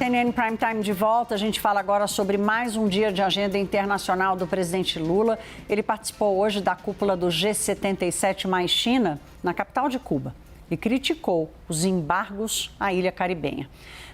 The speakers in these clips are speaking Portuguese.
CNN Prime Time de volta. A gente fala agora sobre mais um dia de agenda internacional do presidente Lula. Ele participou hoje da cúpula do G77 mais China, na capital de Cuba, e criticou os embargos à ilha caribenha.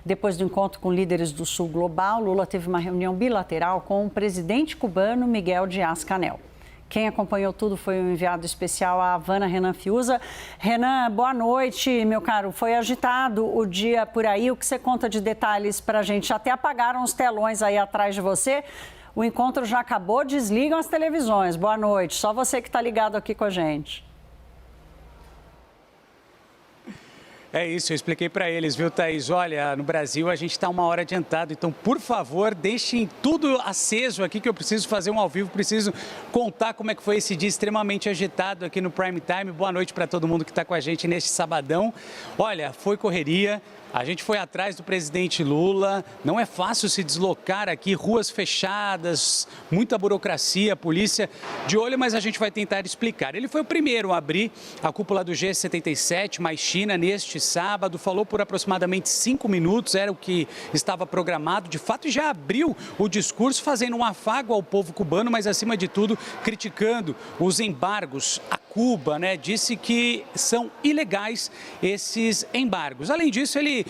Depois do encontro com líderes do Sul Global, Lula teve uma reunião bilateral com o presidente cubano Miguel Díaz-Canel. Quem acompanhou tudo foi o enviado especial à Havana, Renan Fiuza. Renan, boa noite, meu caro. Foi agitado o dia por aí. O que você conta de detalhes para a gente? Até apagaram os telões aí atrás de você. O encontro já acabou, desligam as televisões. Boa noite. Só você que está ligado aqui com a gente. É isso, eu expliquei para eles, viu, Thaís? Olha, no Brasil a gente está uma hora adiantado, então, por favor, deixem tudo aceso aqui que eu preciso fazer um ao vivo, preciso contar como é que foi esse dia extremamente agitado aqui no Prime Time. Boa noite para todo mundo que está com a gente neste sabadão. Olha, foi correria. A gente foi atrás do presidente Lula, não é fácil se deslocar aqui, ruas fechadas, muita burocracia, polícia de olho, mas a gente vai tentar explicar. Ele foi o primeiro a abrir a cúpula do G77 mais China neste sábado, falou por aproximadamente 5 minutos, era o que estava programado, de fato, e já abriu o discurso fazendo um afago ao povo cubano, mas acima de tudo criticando os embargos a Cuba, né? Disse que são ilegais esses embargos. Além disso, ele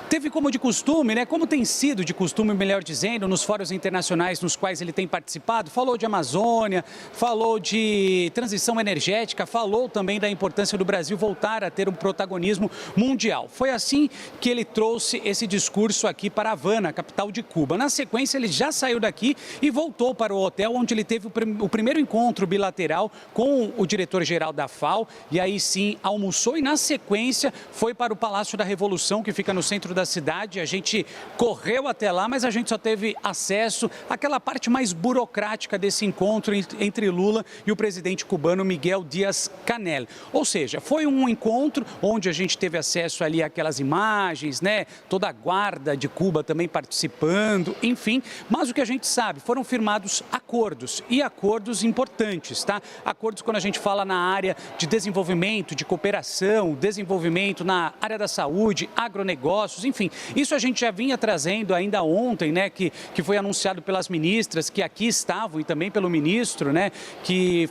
teve como de costume, né, como tem sido de costume, melhor dizendo, nos fóruns internacionais nos quais ele tem participado, falou de Amazônia, falou de transição energética, falou também da importância do Brasil voltar a ter um protagonismo mundial. Foi assim que ele trouxe esse discurso aqui para Havana, capital de Cuba. Na sequência, ele já saiu daqui e voltou para o hotel onde ele teve o primeiro encontro bilateral com o diretor-geral da FAO, e aí sim almoçou e na sequência foi para o Palácio da Revolução, que fica no centro da cidade. A gente correu até lá, mas a gente só teve acesso àquela parte mais burocrática desse encontro entre Lula e o presidente cubano Miguel Díaz-Canel. Ou seja, foi um encontro onde a gente teve acesso ali àquelas imagens, né? Toda a guarda de Cuba também participando, enfim. Mas o que a gente sabe, foram firmados acordos e acordos importantes, tá? Acordos quando a gente fala na área de desenvolvimento, de cooperação, desenvolvimento na área da saúde, agronegócios, enfim, isso a gente já vinha trazendo ainda ontem, né, que foi anunciado pelas ministras que aqui estavam e também pelo ministro, né, que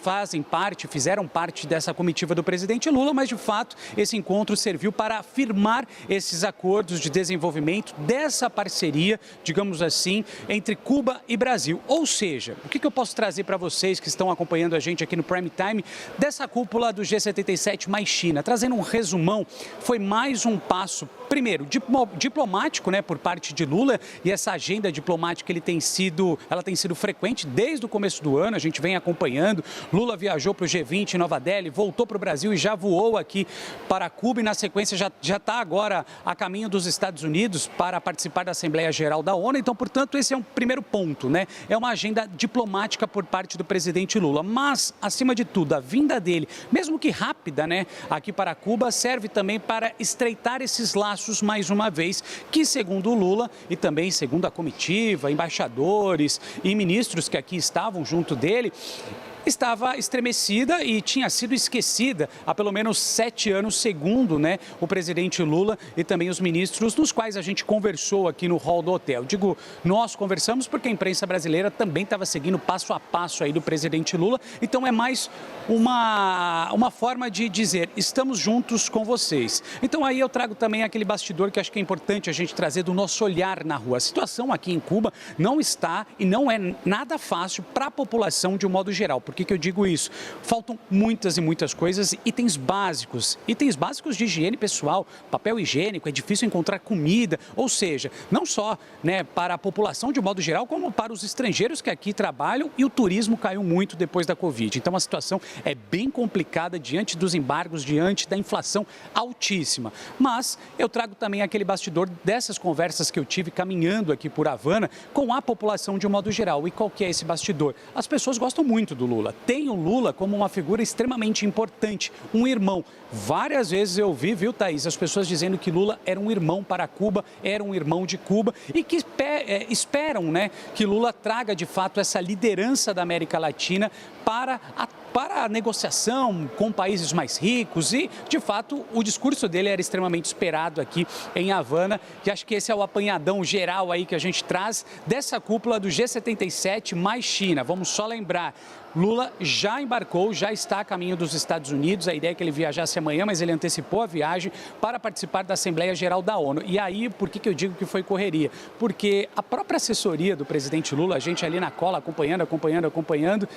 fizeram parte dessa comitiva do presidente Lula, mas de fato esse encontro serviu para firmar esses acordos de desenvolvimento dessa parceria, digamos assim, entre Cuba e Brasil. Ou seja, o que eu posso trazer para vocês que estão acompanhando a gente aqui no Prime Time dessa cúpula do G77 mais China? Trazendo um resumão, foi mais um passo, primeiro, diplomático, né, por parte de Lula, e essa agenda diplomática ela tem sido frequente desde o começo do ano, a gente vem acompanhando. Lula viajou para o G20 em Nova Delhi, voltou para o Brasil e já voou aqui para Cuba e na sequência já está agora a caminho dos Estados Unidos para participar da Assembleia Geral da ONU. Então, portanto, esse é um primeiro ponto, né? É uma agenda diplomática por parte do presidente Lula, mas, acima de tudo, a vinda dele, mesmo que rápida, né, aqui para Cuba, serve também para estreitar esses laços mais uma vez, que segundo o Lula e também segundo a comitiva, embaixadores e ministros que aqui estavam junto dele, estava estremecida e tinha sido esquecida há pelo menos 7 anos, segundo, né, o presidente Lula e também os ministros, nos quais a gente conversou aqui no hall do hotel. Digo, nós conversamos porque a imprensa brasileira também estava seguindo passo a passo aí do presidente Lula, então é mais uma forma de dizer, estamos juntos com vocês. Então aí eu trago também aquele bastidor que acho que é importante a gente trazer do nosso olhar na rua. A situação aqui em Cuba não está e não é nada fácil para a população de um modo geral. Por que eu digo isso? Faltam muitas e muitas coisas, itens básicos de higiene pessoal, papel higiênico, é difícil encontrar comida, ou seja, não só, né, para a população de um modo geral, como para os estrangeiros que aqui trabalham, e o turismo caiu muito depois da Covid. Então a situação é bem complicada diante dos embargos, diante da inflação altíssima. Mas eu trago também aquele bastidor dessas conversas que eu tive caminhando aqui por Havana com a população de um modo geral. E qual que é esse bastidor? As pessoas gostam muito do Lula. Tem o Lula como uma figura extremamente importante, um irmão. Várias vezes eu vi, viu, Thaís, as pessoas dizendo que Lula era um irmão para Cuba, era um irmão de Cuba e que esperam, né, que Lula traga de fato essa liderança da América Latina para para a negociação com países mais ricos e, de fato, o discurso dele era extremamente esperado aqui em Havana e acho que esse é o apanhadão geral aí que a gente traz dessa cúpula do G77 mais China. Vamos só lembrar, Lula já embarcou, já está a caminho dos Estados Unidos, a ideia é que ele viajasse amanhã, mas ele antecipou a viagem para participar da Assembleia Geral da ONU. E aí, por que eu digo que foi correria? Porque a própria assessoria do presidente Lula, a gente ali na cola acompanhando,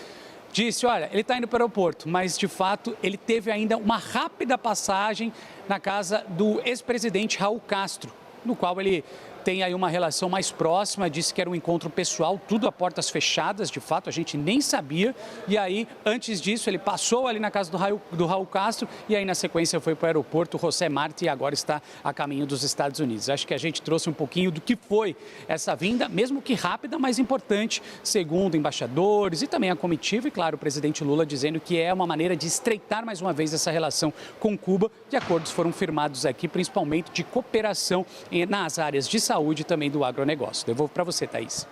disse, olha, ele está indo para o aeroporto, mas de fato ele teve ainda uma rápida passagem na casa do ex-presidente Raul Castro, no qual ele tem aí uma relação mais próxima, disse que era um encontro pessoal, tudo a portas fechadas, de fato, a gente nem sabia. E aí, antes disso, ele passou ali na casa do Raul Castro e aí, na sequência, foi para o aeroporto José Marti e agora está a caminho dos Estados Unidos. Acho que a gente trouxe um pouquinho do que foi essa vinda, mesmo que rápida, mas importante, segundo embaixadores e também a comitiva e, claro, o presidente Lula dizendo que é uma maneira de estreitar mais uma vez essa relação com Cuba e acordos foram firmados aqui, principalmente de cooperação nas áreas de saúde e também do agronegócio. Devolvo para você, Thaís.